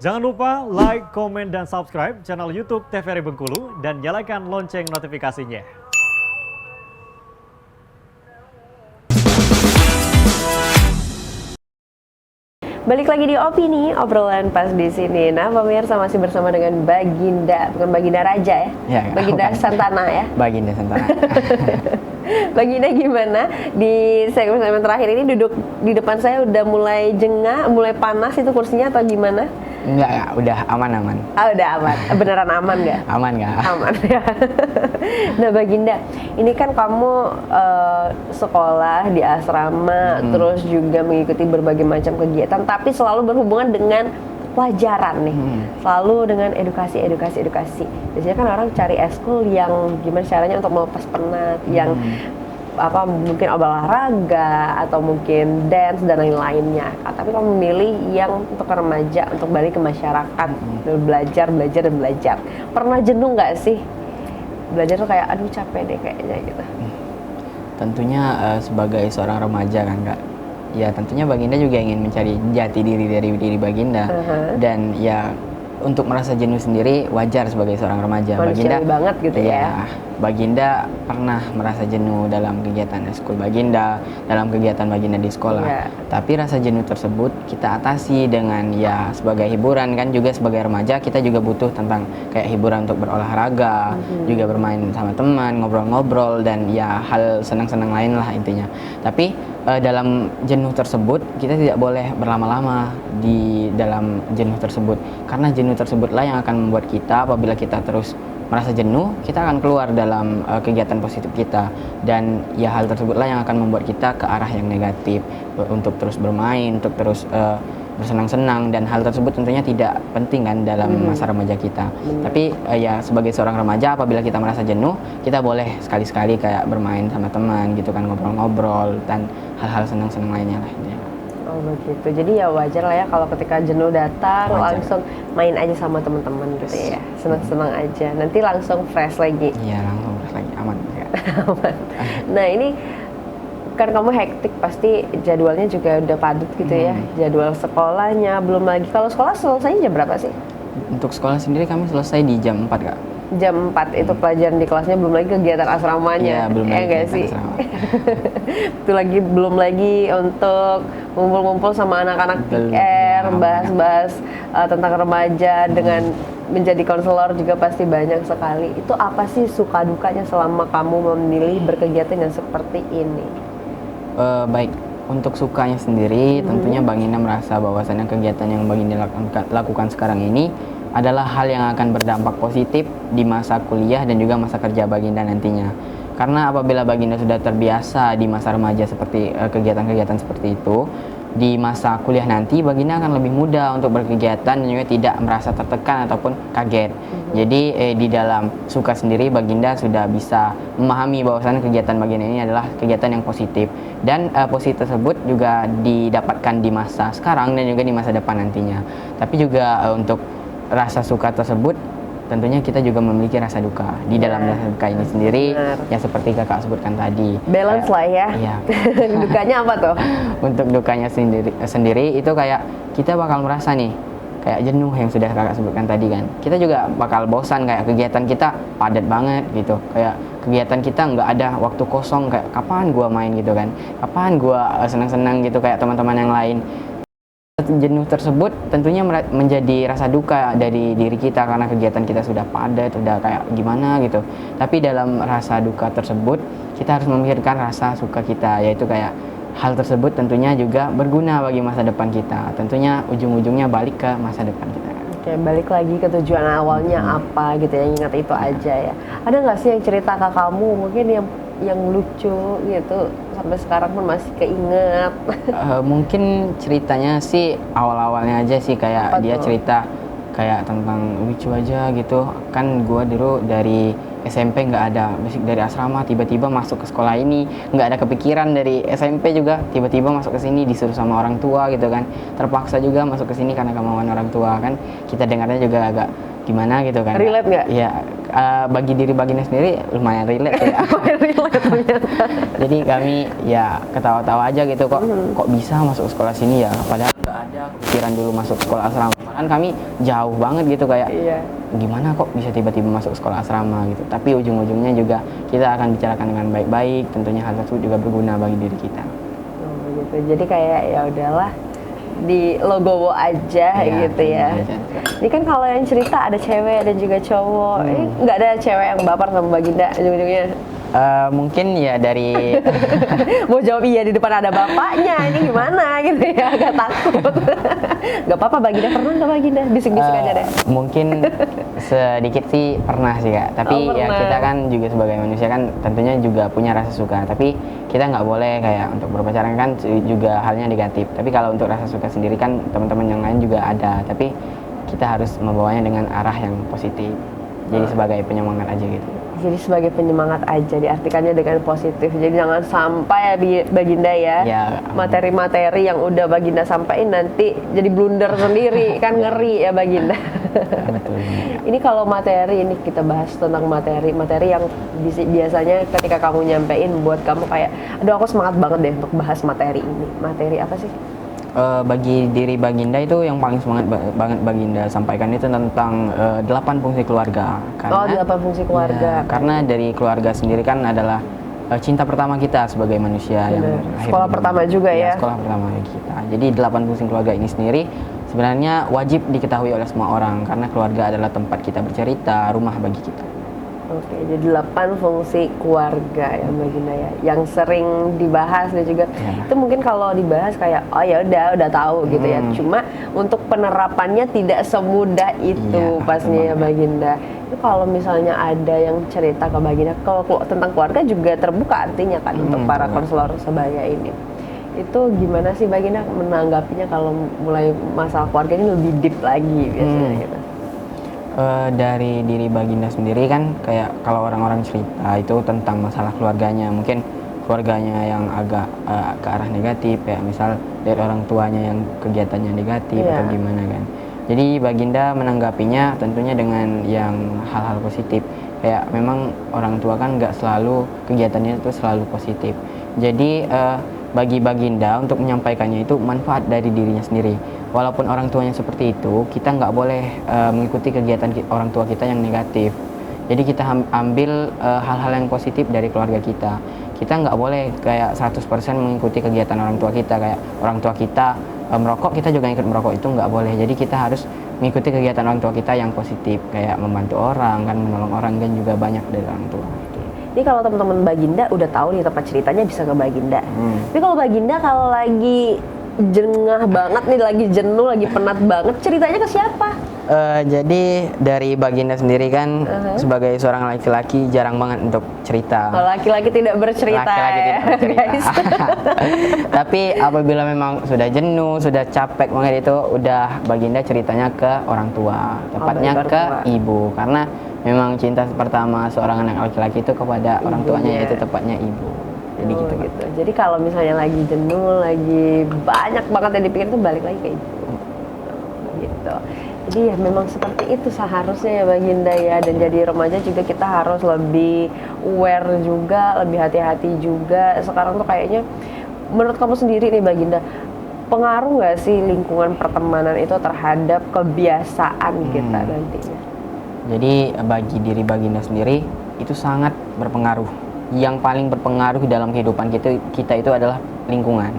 Jangan lupa like, komen, dan subscribe channel YouTube TVRI Bengkulu dan nyalakan lonceng notifikasinya. Balik lagi di Opini, obrolan pas di sini. Nah, pemirsa masih bersama dengan Baginda, bukan Baginda Raja ya? Ya, Baginda bukan. Santana ya? Baginda Santana. Baginda gimana? Di segmen terakhir ini duduk di depan saya udah mulai jengah, mulai panas itu kursinya atau gimana? Enggak, ya, udah aman-aman. Ah, udah aman. Beneran aman nggak? Aman nggak? Aman ya. Nah, Baginda, ini kan kamu sekolah di asrama, terus juga mengikuti berbagai macam kegiatan, tapi selalu berhubungan dengan pelajaran nih, selalu dengan edukasi. Biasanya kan orang cari eskul yang gimana caranya untuk melepas penat, yang apa mungkin olahraga atau mungkin dance dan lain-lainnya. Tapi kamu memilih yang untuk remaja, untuk balik ke masyarakat, belajar. Pernah jenuh nggak sih? Belajar tuh kayak aduh capek deh kayaknya gitu. Tentunya sebagai seorang remaja kan Kak, ya tentunya Baginda juga ingin mencari jati diri dari diri Baginda. Dan ya untuk merasa jenuh sendiri wajar sebagai seorang remaja. Manusiawi banget gitu ya. Baginda pernah merasa jenuh dalam kegiatan eskul Baginda, dalam kegiatan Baginda di sekolah. Tapi rasa jenuh tersebut kita atasi dengan ya sebagai hiburan kan, juga sebagai remaja kita juga butuh tentang kayak hiburan untuk berolahraga, juga bermain sama teman, ngobrol-ngobrol dan ya hal senang-senang lain lah intinya. Tapi dalam jenuh tersebut kita tidak boleh berlama-lama di dalam jenuh tersebut, karena jenuh tersebutlah yang akan membuat kita, apabila kita terus merasa jenuh, kita akan keluar dalam kegiatan positif kita, dan ya hal tersebutlah yang akan membuat kita ke arah yang negatif, untuk terus bermain, untuk terus bersenang-senang, dan hal tersebut tentunya tidak penting kan dalam masa remaja kita. Tapi ya sebagai seorang remaja, apabila kita merasa jenuh, kita boleh sekali-sekali kayak bermain sama teman gitu kan, ngobrol-ngobrol dan hal-hal senang-senang lainnya lah. Oh begitu, jadi ya wajar lah ya kalau ketika jenuh datang langsung main aja sama teman-teman gitu ya, senang-senang aja, nanti langsung fresh lagi. Iya, langsung fresh lagi, aman ya. Aman. Nah ini kan kamu hektik, pasti jadwalnya juga udah padat gitu ya, jadwal sekolahnya, belum lagi kalau sekolah selesainya jam berapa sih? Untuk sekolah sendiri kami selesai di jam 4 Kak. Jam 4 itu pelajaran di kelasnya, belum lagi kegiatan asramanya. Iya, belum lagi nggak sih? Itu lagi belum lagi untuk ngumpul-ngumpul sama anak-anak PR, bahas-bahas tentang remaja dengan menjadi konselor juga pasti banyak sekali. Itu apa sih suka dukanya selama kamu memilih berkegiatan yang seperti ini? Baik, untuk sukanya sendiri tentunya Baginda merasa bahwasannya kegiatan yang Baginda lakukan sekarang ini adalah hal yang akan berdampak positif di masa kuliah dan juga masa kerja Baginda nantinya. Karena apabila Baginda sudah terbiasa di masa remaja seperti kegiatan-kegiatan seperti itu, di masa kuliah nanti Baginda akan lebih mudah untuk berkegiatan dan juga tidak merasa tertekan ataupun kaget. Jadi di dalam suka sendiri Baginda sudah bisa memahami bahwasannya kegiatan Baginda ini adalah kegiatan yang positif, dan positif tersebut juga didapatkan di masa sekarang dan juga di masa depan nantinya. Tapi juga untuk rasa suka tersebut tentunya kita juga memiliki rasa duka di dalam rasa duka ini sendiri. Ya seperti kakak sebutkan tadi, balance lah ya. Iya. Dukanya apa tuh? Untuk dukanya sendiri itu kayak kita bakal merasa nih kayak jenuh yang sudah kakak sebutkan tadi kan. Kita juga bakal bosan, kayak kegiatan kita padat banget gitu, kayak kegiatan kita nggak ada waktu kosong, kayak kapan gua main gitu kan, kapan gua senang-senang gitu kayak teman-teman yang lain. Jenuh tersebut tentunya menjadi rasa duka dari diri kita karena kegiatan kita sudah padat, sudah kayak gimana gitu. Tapi dalam rasa duka tersebut kita harus memikirkan rasa suka kita, yaitu kayak hal tersebut tentunya juga berguna bagi masa depan kita. Tentunya ujung-ujungnya balik ke masa depan kita. Oke, balik lagi ke tujuan awalnya apa gitu ya, ingat itu aja ya. Ada nggak sih yang cerita ke kamu mungkin yang lucu gitu sampai sekarang pun masih keinget? Mungkin ceritanya sih awal-awalnya aja sih, kayak apa dia tuh? cerita kayak tentang lucu aja gitu kan. Gua dulu dari SMP nggak ada basic dari asrama, tiba-tiba masuk ke sekolah ini, nggak ada kepikiran dari SMP juga, tiba-tiba masuk ke sini disuruh sama orang tua gitu kan, terpaksa juga masuk ke sini karena kemauan orang tua kan. Kita dengarnya juga agak gimana gitu kan. Relate nggak? Iya, bagi diri Baginda sendiri lumayan relate ya. Relate ternyata. Jadi kami ya ketawa-tawa aja gitu, kok bisa masuk sekolah sini ya, padahal nggak ada kepikiran dulu masuk sekolah asrama. Bahkan kami jauh banget gitu kayak gimana kok bisa tiba-tiba masuk sekolah asrama gitu. Tapi ujung-ujungnya juga kita akan bicarakan dengan baik-baik. Tentunya hal tersebut juga berguna bagi diri kita. Gitu. Jadi kayak ya udahlah di logowo aja gitu ya. Ini kan kalau yang cerita ada cewek dan juga cowok. Ini nggak ada cewek yang baper sama Baginda ujung-ujungnya. Mungkin ya dari mau jawab iya di depan ada bapaknya, ini gimana gitu ya, agak takut. Gak apa-apa, Baginda pernah nggak Baginda? Bisik-bisik aja deh. Mungkin sedikit sih pernah sih Kak, tapi ya kita kan juga sebagai manusia kan tentunya juga punya rasa suka, tapi kita nggak boleh kayak untuk berpacaran kan juga halnya negatif. Tapi kalau untuk rasa suka sendiri kan teman-teman yang lain juga ada, tapi kita harus membawanya dengan arah yang positif. Jadi sebagai penyemangat aja gitu. Jadi sebagai penyemangat aja, diartikannya dengan positif. Jadi jangan sampai ya Baginda ya, materi-materi yang udah Baginda sampaikan nanti jadi blunder sendiri, kan ngeri ya Baginda. Betul. Ini kalau materi, ini kita bahas tentang materi yang biasanya ketika kamu nyampein buat kamu kayak, aduh aku semangat banget deh untuk bahas materi ini. Materi apa sih? Bagi diri Baginda itu yang paling semangat banget Baginda sampaikan itu tentang 8 fungsi keluarga. Karena, 8 fungsi keluarga. Ya, karena dari keluarga sendiri kan adalah cinta pertama kita sebagai manusia. Yang sekolah pertama juga ya. Sekolah pertama kita. Jadi 8 fungsi keluarga ini sendiri sebenarnya wajib diketahui oleh semua orang karena keluarga adalah tempat kita bercerita, rumah bagi kita. Oke, jadi 8 fungsi keluarga ya Baginda ya, yang sering dibahas dan juga itu mungkin kalau dibahas kayak oh ya udah tahu gitu ya. Cuma untuk penerapannya tidak semudah itu pastinya ya Baginda. Itu kalau misalnya ada yang cerita ke Baginda kalau tentang keluarga juga terbuka artinya kan untuk para konselor sebaya ini. Itu gimana sih Baginda menanggapinya kalau mulai masalah keluarga ini lebih deep lagi biasanya gitu? Dari diri Baginda sendiri kan kayak kalau orang-orang cerita itu tentang masalah keluarganya, mungkin keluarganya yang agak ke arah negatif ya, misal dari orang tuanya yang kegiatannya negatif atau gimana kan. Jadi Baginda menanggapinya tentunya dengan yang hal-hal positif, kayak memang orang tua kan nggak selalu kegiatannya itu selalu positif. Jadi bagi Baginda untuk menyampaikannya itu manfaat dari dirinya sendiri. Walaupun orang tuanya seperti itu, kita nggak boleh mengikuti kegiatan orang tua kita yang negatif. Jadi kita ambil hal-hal yang positif dari keluarga kita. Kita nggak boleh kayak 100% mengikuti kegiatan orang tua kita. Kayak orang tua kita merokok, kita juga ikut merokok, itu nggak boleh. Jadi kita harus mengikuti kegiatan orang tua kita yang positif. Kayak membantu orang, kan menolong orang, kan juga banyak dari orang tua. Ini kalau teman-teman Baginda udah tahu nih tempat ceritanya bisa ke Baginda. Tapi kalau Baginda kalau lagi jengah banget nih, lagi jenuh, lagi penat banget, ceritanya ke siapa? Jadi dari Baginda sendiri kan sebagai seorang laki-laki jarang banget untuk cerita. Laki-laki tidak bercerita. Tidak bercerita. Tapi apabila memang sudah jenuh, sudah capek banget itu, udah Baginda ceritanya ke orang tua, tepatnya ke ibu, karena memang cinta pertama seorang anak laki-laki itu kepada orang tuanya, yaitu tepatnya ibu. Jadi gitu. Jadi kalau misalnya lagi jenuh, lagi banyak banget yang dipikir tuh balik lagi ke ibu. Gitu. Jadi ya memang seperti itu seharusnya ya Baginda ya. Dan jadi remaja juga kita harus lebih aware juga, lebih hati-hati juga. Sekarang tuh kayaknya menurut kamu sendiri nih Baginda, pengaruh nggak sih lingkungan pertemanan itu terhadap kebiasaan kita nantinya? Jadi bagi diri Baginda sendiri itu sangat berpengaruh. Yang paling berpengaruh dalam kehidupan kita itu adalah lingkungan.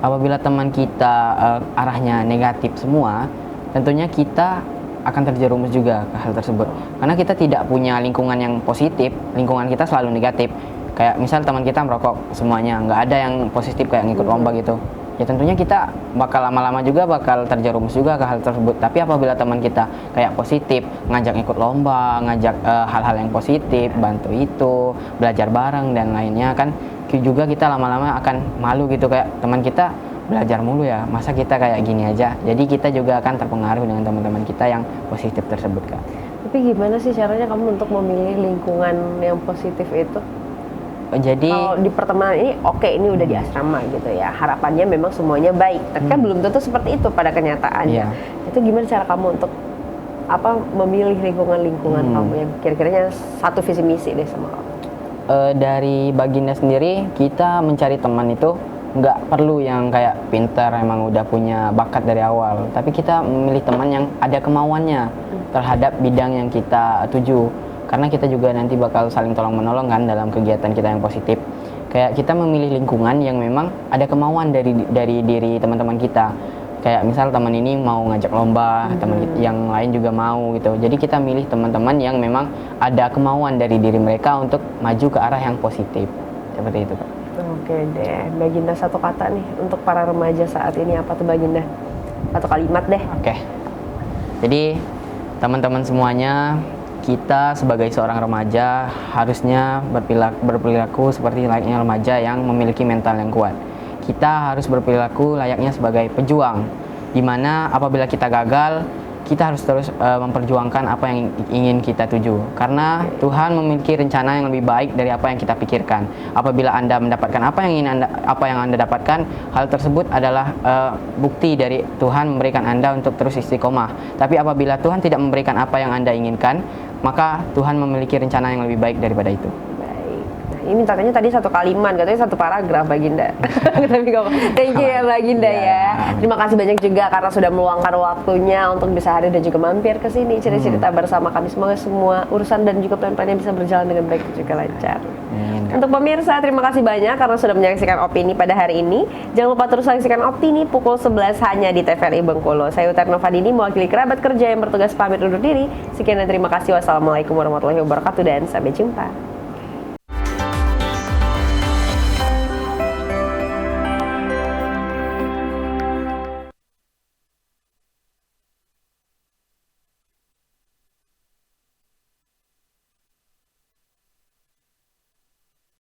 Apabila teman kita arahnya negatif semua, tentunya kita akan terjerumus juga ke hal tersebut. Karena kita tidak punya lingkungan yang positif, lingkungan kita selalu negatif. Kayak misal teman kita merokok semuanya, nggak ada yang positif kayak ngikut lomba gitu. Ya tentunya kita bakal lama-lama juga bakal terjerumus juga ke hal tersebut. Tapi apabila teman kita kayak positif, ngajak ikut lomba, ngajak hal-hal yang positif, bantu itu, belajar bareng dan lainnya, kan juga kita lama-lama akan malu gitu, kayak teman kita belajar mulu ya, masa kita kayak gini aja. Jadi kita juga akan terpengaruh dengan teman-teman kita yang positif tersebut, Kak. Tapi gimana sih caranya kamu untuk memilih lingkungan yang positif itu? Jadi kalau di pertemanan ini ini udah di asrama gitu ya, harapannya memang semuanya baik, tapi kan belum tentu seperti itu pada kenyataannya. Itu gimana cara kamu untuk memilih lingkungan kamu yang kira-kiranya satu visi misi deh sama kamu? Dari Baginda sendiri, kita mencari teman itu nggak perlu yang kayak pintar emang udah punya bakat dari awal, tapi kita memilih teman yang ada kemauannya terhadap bidang yang kita tuju, karena kita juga nanti bakal saling tolong menolong kan dalam kegiatan kita yang positif. Kayak kita memilih lingkungan yang memang ada kemauan dari diri teman-teman kita. Kayak misal teman ini mau ngajak lomba, teman yang lain juga mau gitu. Jadi kita milih teman-teman yang memang ada kemauan dari diri mereka untuk maju ke arah yang positif. Seperti itu, Kak. Oke deh, Baginda satu kata nih untuk para remaja saat ini, apa tuh Baginda? Satu kalimat deh. Oke. Jadi teman-teman semuanya, kita sebagai seorang remaja harusnya berperilaku seperti layaknya remaja yang memiliki mental yang kuat. Kita harus berperilaku layaknya sebagai pejuang, di mana apabila kita gagal, kita harus terus memperjuangkan apa yang ingin kita tuju. Karena Tuhan memiliki rencana yang lebih baik dari apa yang kita pikirkan. Apabila Anda mendapatkan apa yang Anda dapatkan, hal tersebut adalah bukti dari Tuhan memberikan Anda untuk terus istiqomah. Tapi apabila Tuhan tidak memberikan apa yang Anda inginkan, maka Tuhan memiliki rencana yang lebih baik daripada itu. Ini mintanya tadi satu kalimat, katanya satu paragraf Baginda. Tapi thank you ya Baginda ya. Terima kasih banyak juga karena sudah meluangkan waktunya untuk bisa hadir dan juga mampir ke sini cerita-cerita bersama kami. Semoga semua urusan dan juga plan-plannya bisa berjalan dengan baik dan juga lancar. Untuk pemirsa, terima kasih banyak karena sudah menyaksikan Opini pada hari ini. Jangan lupa terus saksikan Opini pukul 11 hanya di TVRI Bengkulu. Saya Utari Novadini mewakili kerabat kerja yang bertugas pamit undur diri. Sekian dan terima kasih. Wassalamualaikum warahmatullahi wabarakatuh dan sampai jumpa.